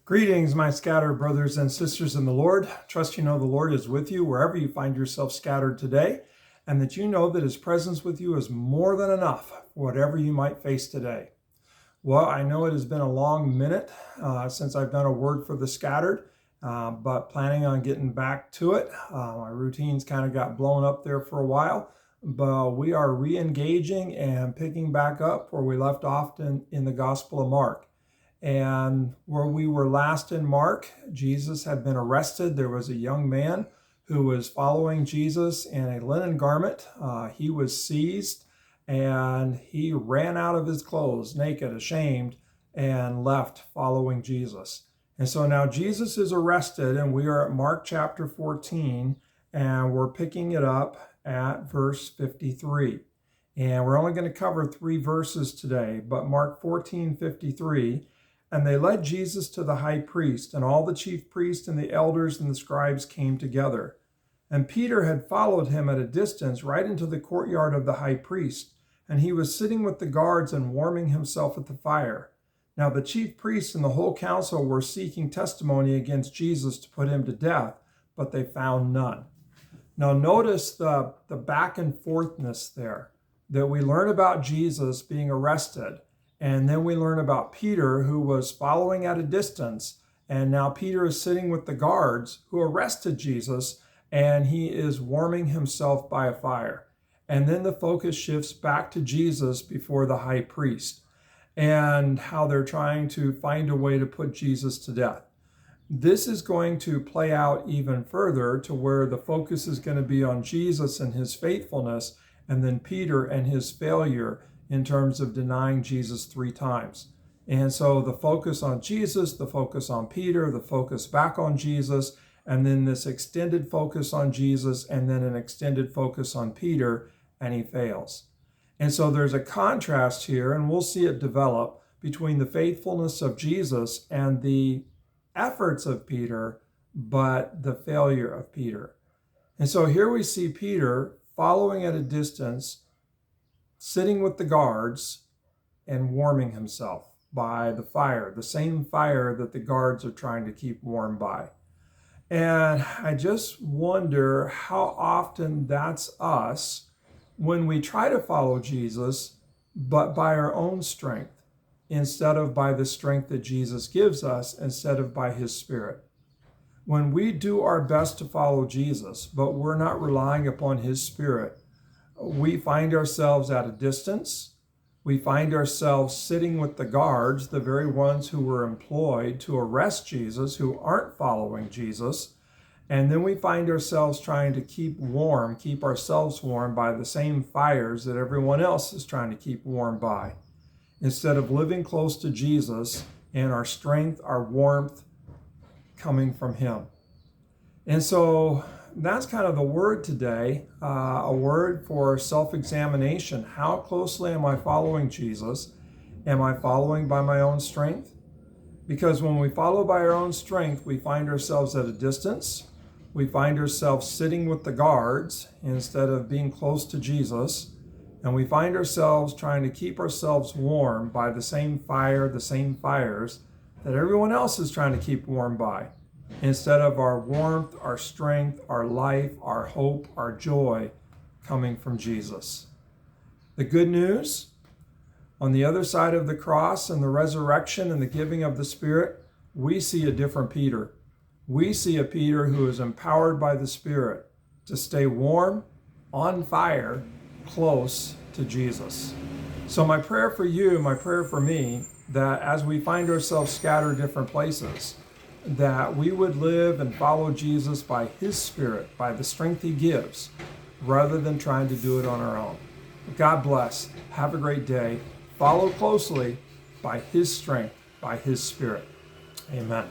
Greetings, my scattered brothers and sisters in the Lord. Trust you know the Lord is with you wherever you find yourself scattered today, and that you know that his presence with you is more than enough for whatever you might face today. Well, I know it has been a long minute since I've done a word for the scattered, but planning on getting back to it. My routines kind of got blown up there for a while, but we are re-engaging and picking back up where we left off in the Gospel of Mark. And where we were last in Mark, Jesus had been arrested. There was a young man who was following Jesus in a linen garment. He was seized and he ran out of his clothes, naked, ashamed, and left following Jesus. And so now Jesus is arrested, and we are at Mark chapter 14, and we're picking it up at verse 53. And we're only going to cover 3 verses today, but Mark 14:53. And they led Jesus to the high priest, and all the chief priests and the elders and the scribes came together. And Peter had followed him at a distance right into the courtyard of the high priest, and he was sitting with the guards and warming himself at the fire. Now the chief priests and the whole council were seeking testimony against Jesus to put him to death, but they found none. Now notice the back and forthness there, that we learn about Jesus being arrested. And then we learn about Peter, who was following at a distance. And now Peter is sitting with the guards who arrested Jesus, and he is warming himself by a fire. And then the focus shifts back to Jesus before the high priest and how they're trying to find a way to put Jesus to death. This is going to play out even further to where the focus is going to be on Jesus and his faithfulness, and then Peter and his failure in terms of denying Jesus 3 times. And so the focus on Jesus, the focus on Peter, the focus back on Jesus, and then this extended focus on Jesus, and then an extended focus on Peter, and he fails. And so there's a contrast here, and we'll see it develop between the faithfulness of Jesus and the efforts of Peter, but the failure of Peter. And so here we see Peter following at a distance, sitting with the guards and warming himself by the fire, the same fire that the guards are trying to keep warm by. And I just wonder how often that's us when we try to follow Jesus, but by our own strength, instead of by the strength that Jesus gives us, instead of by his Spirit. When we do our best to follow Jesus, but we're not relying upon his Spirit, we find ourselves at a distance. We find ourselves sitting with the guards, the very ones who were employed to arrest Jesus, who aren't following Jesus. And then we find ourselves trying to keep ourselves warm by the same fires that everyone else is trying to keep warm by, instead of living close to Jesus and our strength, our warmth coming from him. And so that's kind of the word today, a word for self-examination. How closely am I following Jesus? Am I following by my own strength? Because when we follow by our own strength, we find ourselves at a distance. We find ourselves sitting with the guards instead of being close to Jesus. And we find ourselves trying to keep ourselves warm by the same fire, the same fires that everyone else is trying to keep warm by, instead of our warmth, our strength, our life, our hope, our joy coming from Jesus. The good news, on the other side of the cross and the resurrection and the giving of the Spirit, we see a different Peter. We see a Peter who is empowered by the Spirit to stay warm, on fire, close to Jesus. So my prayer for you, my prayer for me, that as we find ourselves scattered different places, that we would live and follow Jesus by his Spirit, by the strength he gives, rather than trying to do it on our own. God bless. Have a great day. Follow closely by his strength, by his Spirit. Amen.